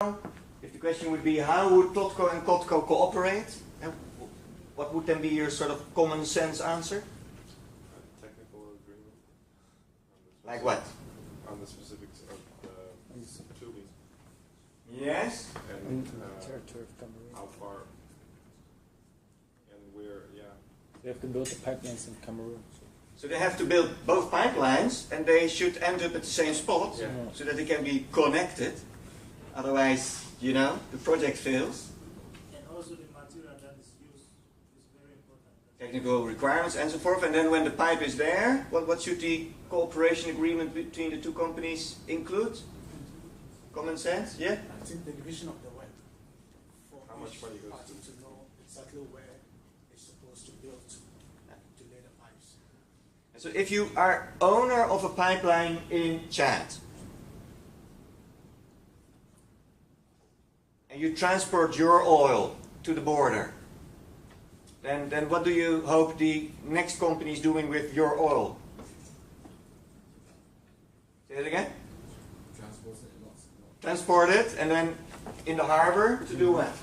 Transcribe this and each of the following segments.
if the question would be how would Totco and Kotco cooperate, and what would then be your sort of common sense answer? Technical agreement. Like what? On the specifics of the tubing. Yes. And territory of Cameroon. how far and where, yeah. They have to build the pipelines in Cameroon. So they have to build both pipelines, and they should end up at the same spot, Yeah. so that they can be connected. Otherwise, you know, the project fails. And also the material that is used is very important. Technical requirements and so forth. And then when the pipe is there, what should the cooperation agreement between the two companies include? Common sense, yeah? I think the division of the work for How much each money goes party to- to know exactly where it's supposed to build to lay the pipes. So if you are owner of a pipeline in Chad, and you transport your oil to the border, then what do you hope the next company is doing with your oil? Say it again? Transport it, and then in the harbor to do what?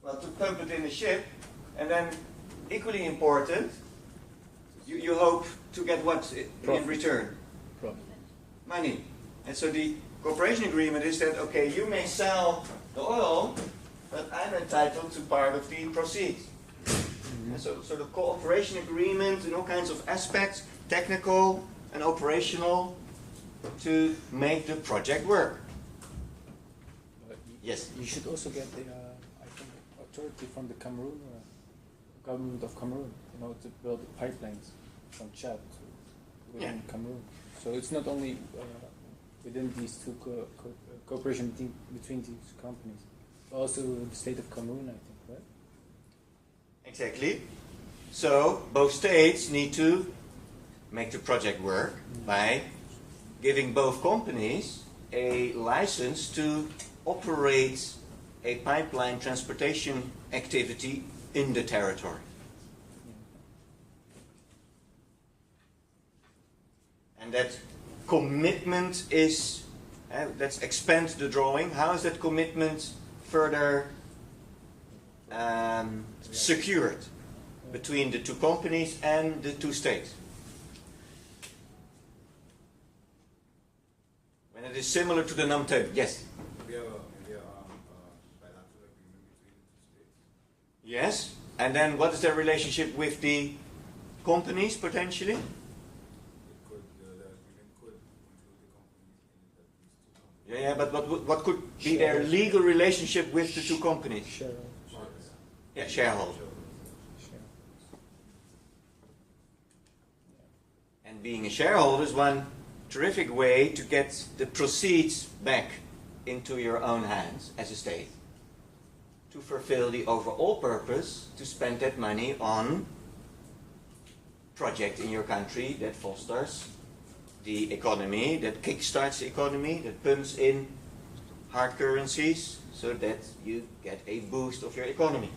Well, to pump it in the ship, and then equally important, you hope to get what in Profit. return? Profit. Money. And so the cooperation agreement is that, okay, you may sell the oil, but I'm entitled to part of the proceeds. And so the cooperation agreement in all kinds of aspects, technical and operational, to make the project work. But Yes. you should also get the, I think, authority from the Cameroon, government of Cameroon, in order to build the pipelines from Chad to within Cameroon. So it's not only within these two cooperation between these companies, but also the state of Cameroon, I think, right? Exactly. So both states need to make the project work by giving both companies a license to operate a pipeline transportation activity in the territory. And that commitment is, let's expand the drawing. How is that commitment further secured between the two companies and the two states? When it is similar to the NUM10, yes? We have a bilateral agreement between the two states. Yes. And then what is their relationship with the companies potentially? It could, the agreement could include the companies in these two companies. Yeah, but what could be their legal relationship with the two companies? Share. Yeah, shareholder. Share. And being a shareholder is one terrific way to get the proceeds back into your own hands as a state, to fulfill the overall purpose to spend that money on project in your country that fosters the economy, that kickstarts the economy, that pumps in hard currencies so that you get a boost of your economy.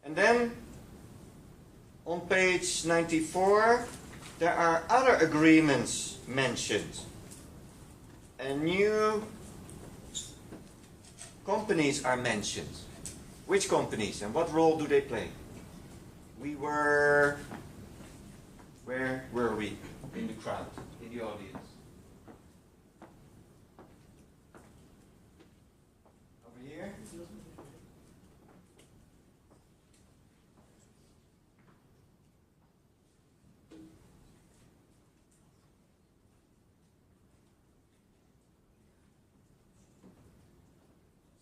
And then on page 94 there are other agreements mentioned. And new companies are mentioned. Which companies and what role do they play? Where were we in the crowd, in the audience? Over here?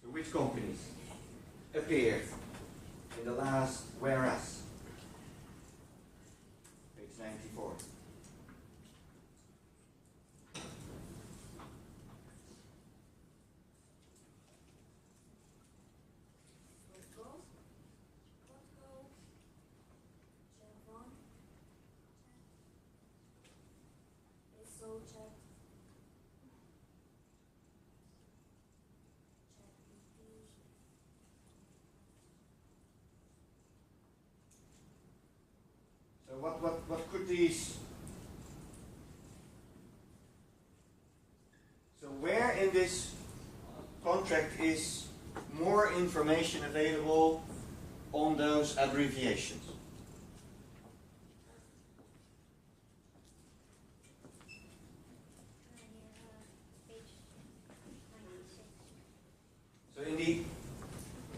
So which companies appeared in the last whereas? Page 94. So what could these in this contract is more information available on those abbreviations. So in the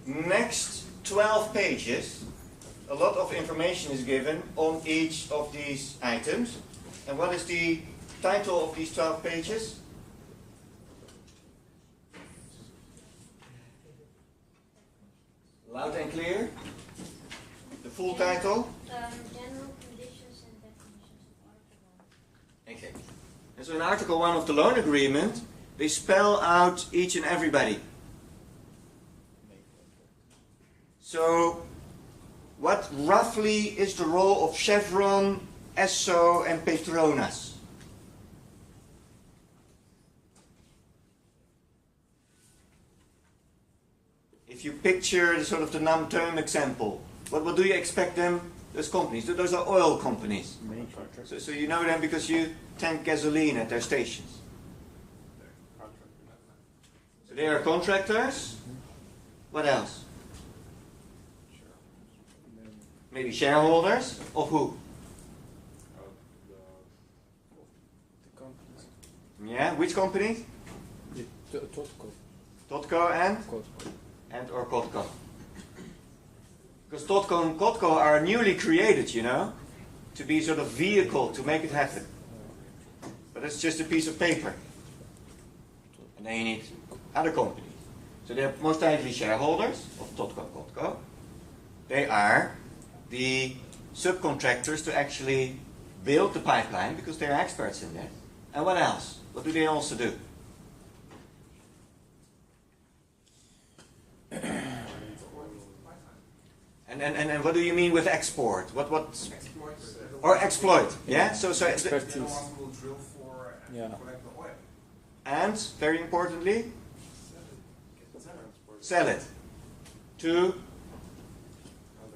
next 12 pages, a lot of information is given on each of these items. And what is the title of these 12 pages? Loud and clear. The full title? General conditions and definitions of Article 1. Okay. And so in Article 1 of the loan agreement, they spell out each and everybody. So, what roughly is the role of Chevron, Esso and Petronas? If you picture the sort of the Namteum example, what do you expect them, those companies? Those are oil companies. Main contract. So you know them because you tank gasoline at their stations. So they are contractors. What else? Maybe shareholders of who? The companies. Yeah, which companies? Totco. Totco and? Totco. And or Kotko. Because Totco and Kotko are newly created, you know, to be sort of vehicle to make it happen. But it's just a piece of paper. And then you need other companies. So they're most likely shareholders of Totco and Kotko. They are the subcontractors to actually build the pipeline because they're experts in that. And what else? What do they also do? And what do you mean with export? What or exploit? Yeah. So Expertise. Will drill for and Yeah. collect the oil. and very importantly, sell it to,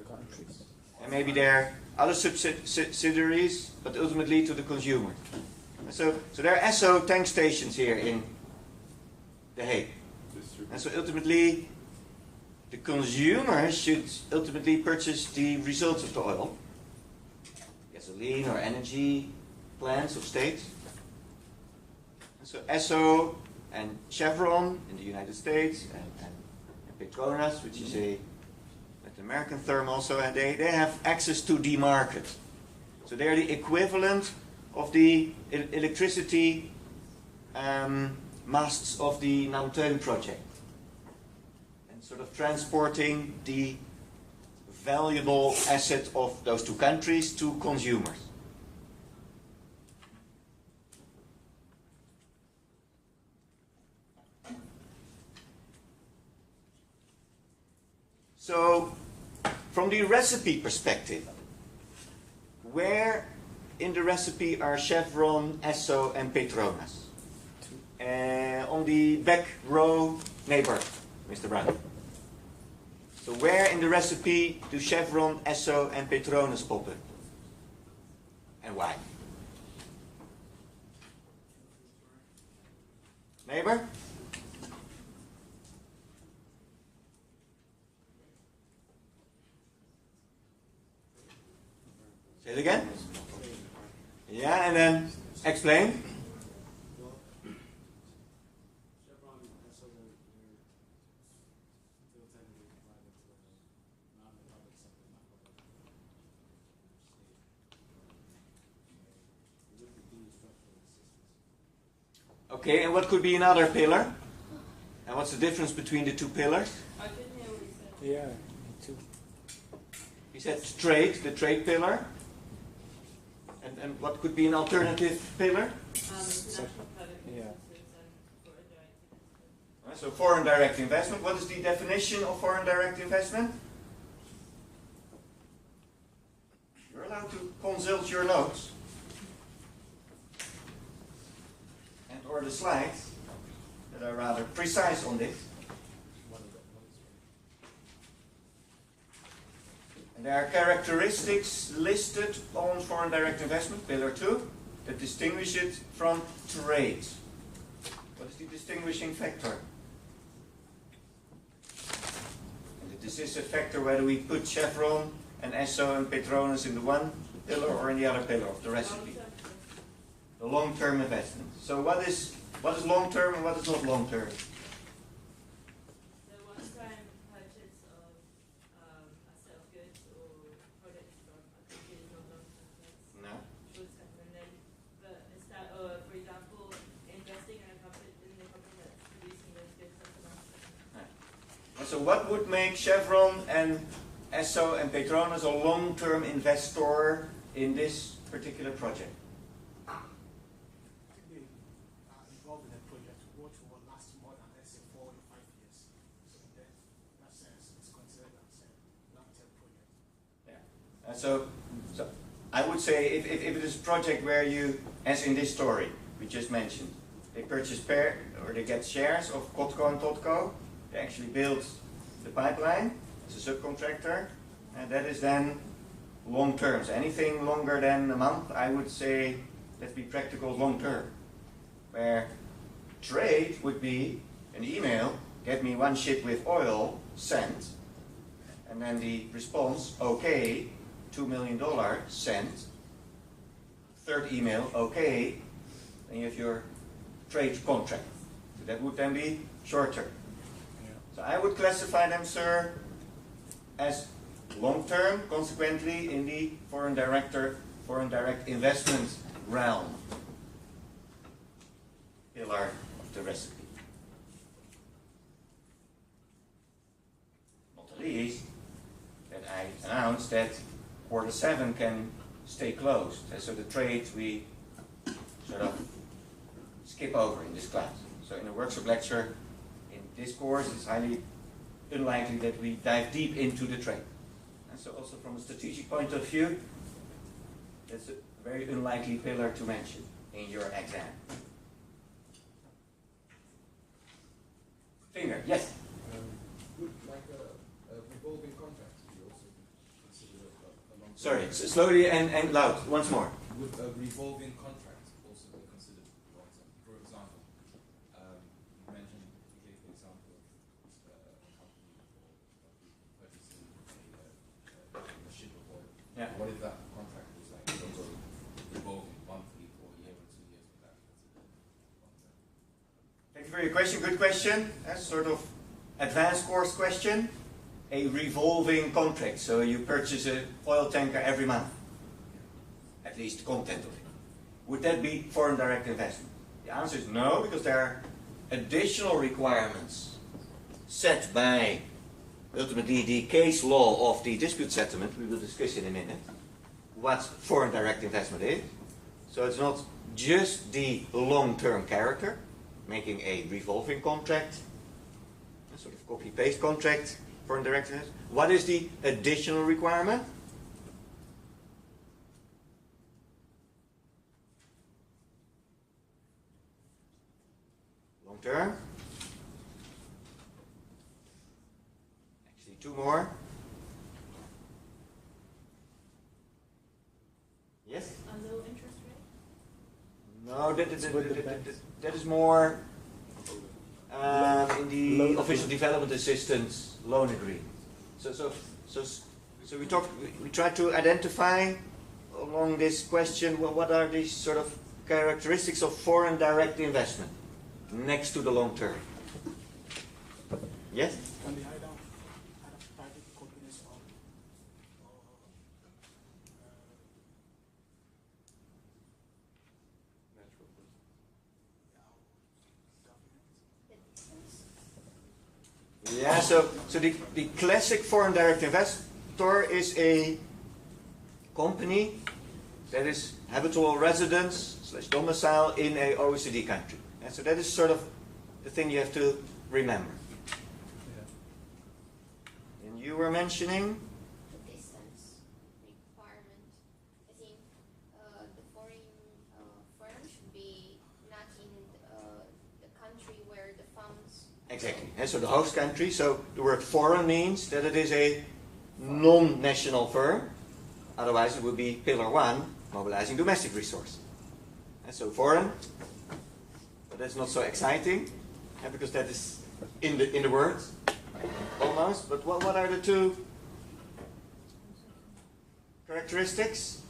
Countries. and maybe their other subsidiaries, but ultimately to the consumer. So there are Esso tank stations here in The Hague. And so ultimately, the consumer should ultimately purchase the results of the oil, gasoline or energy plants of states. And so Esso and Chevron in the United States and Petronas, which is a Latin American term also, and they have access to the market. So they are the equivalent of the electricity masts of the Namteum project. And sort of transporting the valuable asset of those two countries to consumers. So, from the recipe perspective, where in the recipe are Chevron, Esso and Petronas? On the back row, neighbor, Mr. Brown. So where in the recipe do Chevron, Esso and Petronas pop up? And why? Neighbor? Say it again? Yeah, and then explain. Okay, and what could be another pillar? And what's the difference between the two pillars? Yeah, me too. He said trade, the trade pillar. And what could be an alternative pillar? Yeah. So foreign direct investment. What is the definition of foreign direct investment? You're allowed to consult your notes. And or the slides that are rather precise on this. And there are characteristics listed on foreign direct investment, pillar 2, that distinguish it from trade. What is the distinguishing factor? And the decisive factor whether we put Chevron and Esso and Petronas in the one pillar or in the other pillar of the recipe. The long-term investment. So what is long-term and what is not long-term? The one-time purchase of a set of goods or products from a country is not long-term. No. Short-term. And then, but instead, for example, investing in the company that's producing those goods that's long-term. And so what would make Chevron and Esso and Petronas a long-term investor in this particular project? Involved in a project which will last more than, let's say, 4 to 5 years. So in that sense, it's considered as a long-term project. Yeah. And so I would say if it is a project where you, as in this story we just mentioned, they purchase or they get shares of Kotko and Totco, they actually build the pipeline as a subcontractor, and that is then long term. So anything longer than a month, I would say, let's be practical, long term. Where trade would be an email, get me 1 ship with oil, sent, and then the response, okay, $2 million, sent. Third email, okay, then you have your trade contract. So that would then be short term. So I would classify them, sir, as long term, consequently in the foreign direct investment realm. Pillar of the recipe. Not the least that I announced that Q7 can stay closed. And so the trade we sort of skip over in this class. So in a workshop lecture, in this course, it's highly unlikely that we dive deep into the trade. And so also from a strategic point of view, that's a very unlikely pillar to mention in your exam. Finger, yes? Would like a revolving contract be also considered a long-term? Sorry, slowly and loud, once more. Would a revolving contract also be considered long-term? For example, you mentioned, you gave the example of a company purchasing a ship of oil. Yeah. What if that contract was like revolving monthly for a year or 2 years? Would that be considered long-term? Thank you for your question, good question. A sort of advanced course question. A revolving contract, so you purchase an oil tanker every month. At least the content of it. Would that be foreign direct investment? The answer is no, because there are additional requirements set by ultimately the case law of the dispute settlement. We will discuss in a minute what foreign direct investment is. So it's not just the long-term character, making a revolving contract, a sort of copy-paste contract, foreign direct investment. What is the additional requirement? Long-term. Actually, 2 more. Yes? A low interest rate? No, with the banks. that is more in the official development assistance loan agreement. So we try to identify along this question what are these sort of characteristics of foreign direct investment next to the long term. Yes? Can the either private companies or government? Yeah, so the classic foreign direct investor is a company that is habitual residence / domicile in a OECD country. And so that is sort of the thing you have to remember. Yeah. And you were mentioning? The distance requirement. I think the foreign firm should be not in the country where the funds. Exactly. And so the host country, so the word foreign means that it is a non-national firm. Otherwise it would be pillar 1, mobilizing domestic resource. And so foreign, but that's not so exciting, because that is in the words, almost. But what are the two characteristics?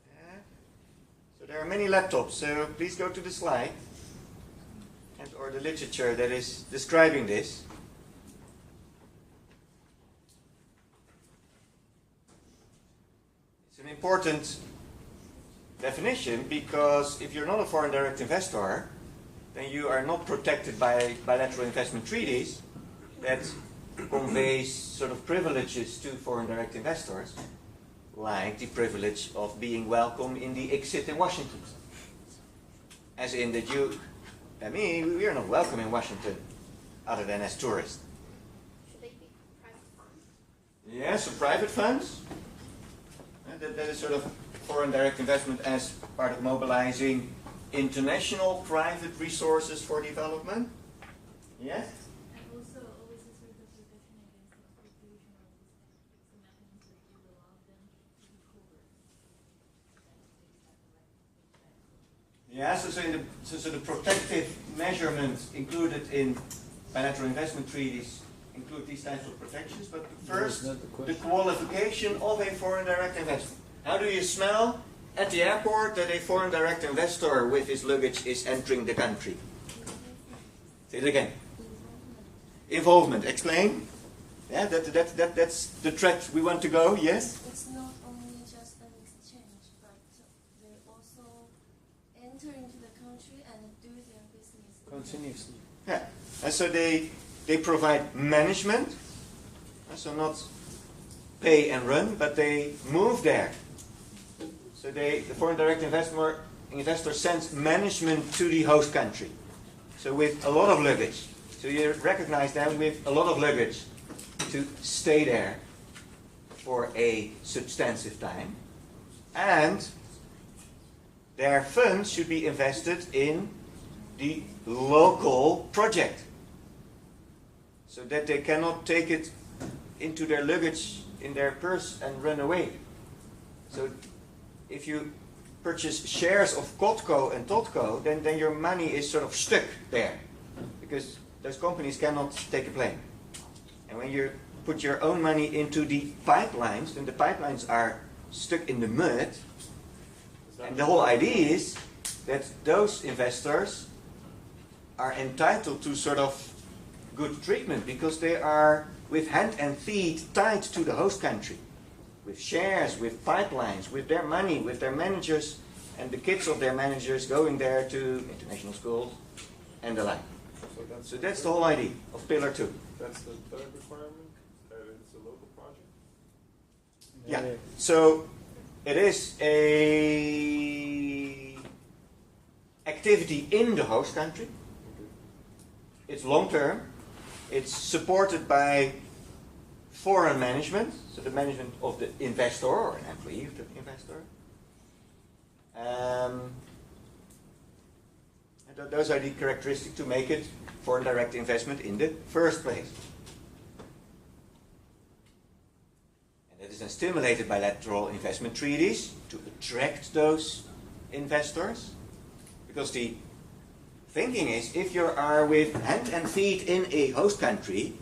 Yeah. So there are many laptops, so please go to the slide and or the literature that is describing this. It's an important definition, because if you're not a foreign direct investor, then you are not protected by bilateral investment treaties that conveys sort of privileges to foreign direct investors, like the privilege of being welcome in the exit in Washington. As in that you, we are not welcome in Washington other than as tourists. Should they be private funds? Yes, so private funds. That is sort of foreign direct investment as part of mobilizing international private resources for development. Yes? And also always a sort of protection against expropriation of these mechanisms that would allow them to be covered. Yeah, so the protective measurements included in bilateral investment treaties include these types of protections, but first, the qualification of a foreign direct investment. How do you smell at the airport that a foreign direct investor with his luggage is entering the country? Say it again. Involvement. Explain. Yeah, that's the track we want to go. Yes. It's not only just an exchange, but they also enter into the country and do their business Continuously. Yeah, and so they provide management, so not pay and run, but they move there. So the foreign direct investor sends management to the host country. So with a lot of luggage. So you recognize them with a lot of luggage to stay there for a substantive time. And their funds should be invested in the local project, so that they cannot take it into their luggage in their purse and run away. So if you purchase shares of Kotco and Totco, then your money is sort of stuck there, because those companies cannot take a plane. And when you put your own money into the pipelines, then the pipelines are stuck in the mud. And the whole idea is that those investors are entitled to sort of good treatment, because they are with hand and feet tied to the host country, with shares, with pipelines, with their money, with their managers, and the kids of their managers going there to international schools and the like. So that's the whole idea of Pillar 2. That's the third requirement, that it's a local project? Yeah, so it is a activity in the host country. It's long term. It's supported by foreign management, so the management of the investor or an employee of the investor. And those are the characteristics to make it foreign direct investment in the first place. And it is then stimulated by bilateral investment treaties to attract those investors, because the thinking is, if you are with hand and feet in a host country,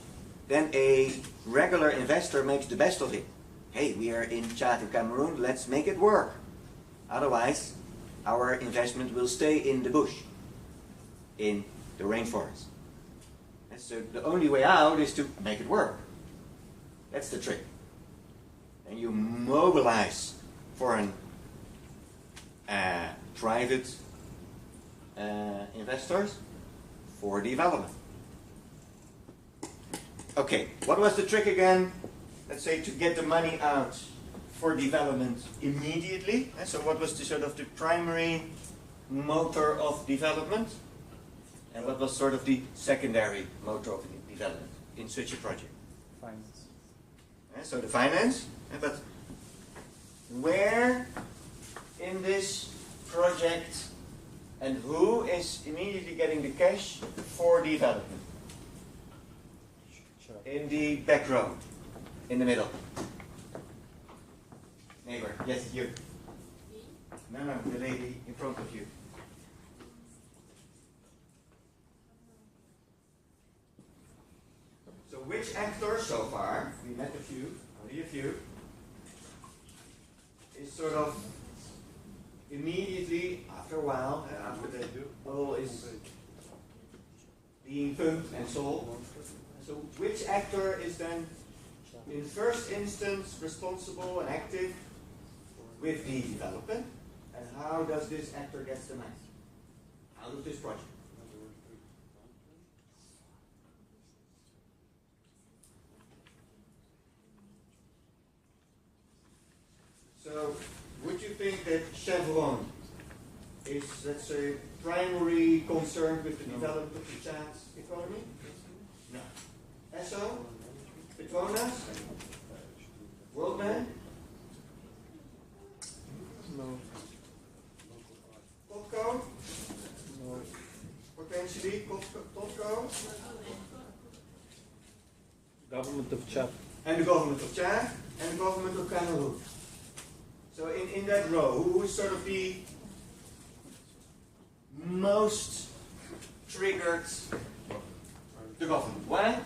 then a regular investor makes the best of it. Hey, we are in Chad and Cameroon, let's make it work. Otherwise, our investment will stay in the bush, in the rainforest. And so the only way out is to make it work. That's the trick. And you mobilize foreign private investors for development. Okay, what was the trick again? Let's say to get the money out for development immediately. And so what was the sort of the primary motor of development? And what was sort of the secondary motor of development in such a project? Finance. So the finance, but where in this project and who is immediately getting the cash for development? Sure. In the back row, in the middle. Neighbor, yes, you. No, the lady in front of you. So which actor so far, we met a few, only a few, is sort of immediately, after a while, after the oil is being pumped and sold, so which actor is then in first instance responsible and active with the development, and how does this actor get the money out of this project? So, would you think that Chevron is, let's say, primary concerned with the development of the Chad's economy? No. Esso? Petronas? World Bank? No. Topco? No. Potentially Topco? Government of Chad. And the government of Chad and the government of Cameroon. So in that row, who is sort of the most triggered the government? Why?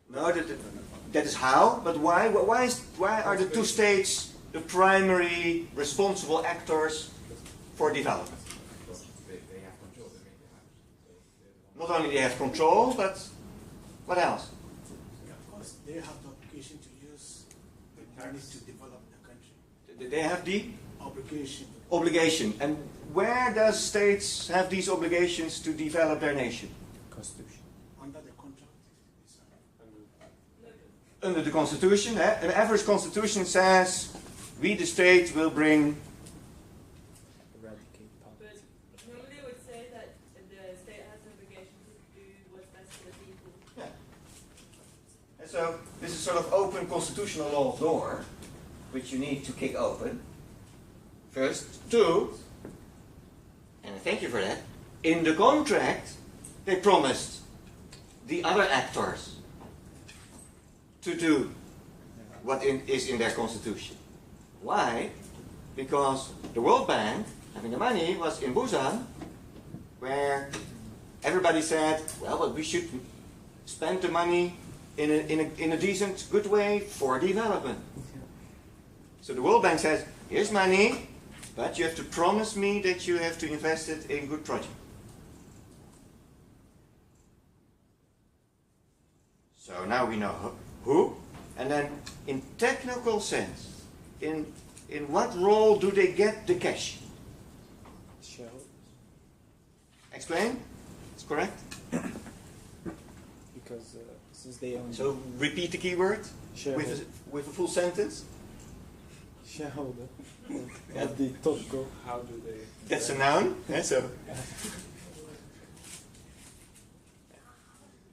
No, that is how, but why? Why are the two states the primary responsible actors for development? They have control. Not only they have control, but what else? Yeah, of course, they have the obligation to use the money to develop the country. They have the Obligation. And where does states have these obligations to develop their nation? Constitution. Under the contract. Under the Constitution, the average Constitution says, we the state will bring. Eradicate poverty. But normally would say that the state has an obligation to do what's best for the people. Yeah. And so this is sort of open constitutional law door, which you need to kick open. First, two, and thank you for that, in the contract they promised the other actors to do what is in their constitution. Why? Because the World Bank, having the money, was in Busan, where everybody said, well, but we should spend the money in a decent, good way for development. So the World Bank says, here's money, but you have to promise me that you have to invest it in good projects. So now we know who, and then in technical sense, in what role do they get the cash? Shareholders. Explain? It's correct? Because since they own. So repeat the keyword Shareholder. with a full sentence. Shareholder. At the top go. How do they? That's a noun. Yeah, so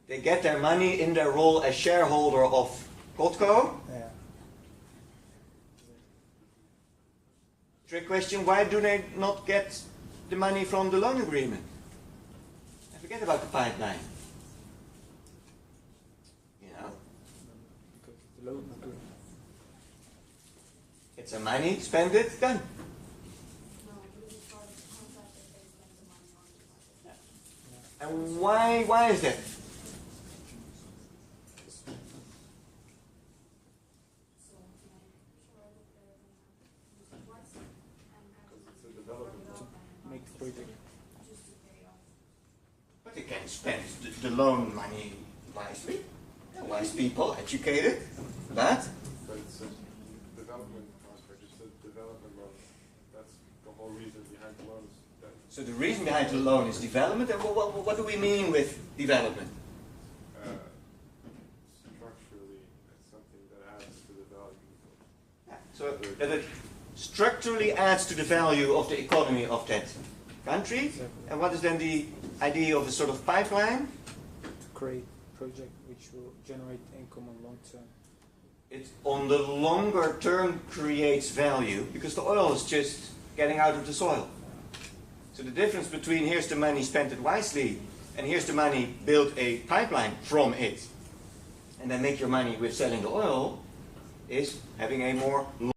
they get their money in their role as shareholder of Kotko. Yeah. Trick question, why do they not get the money from the loan agreement? And forget about the pipeline. You know, Because the loan agreement. it's a money, spend it, done. And why is that? It's a development. Make the project. But they can spend the loan money wisely. They're wise people, educated. But But it's a development cost for just a development loan. That's the whole reason behind the loans. That so the reason behind the loan is development. And what do we mean with development? structurally, it's something that adds to the value. So that it structurally adds to the value of the economy of that country. Exactly. And what is then the idea of a sort of pipeline? To create a project which will generate income on long term. It on the longer term creates value because the oil is just getting out of the soil. So the difference between here's the money, spent it wisely, and here's the money, build a pipeline from it, and then make your money with selling the oil, is having a more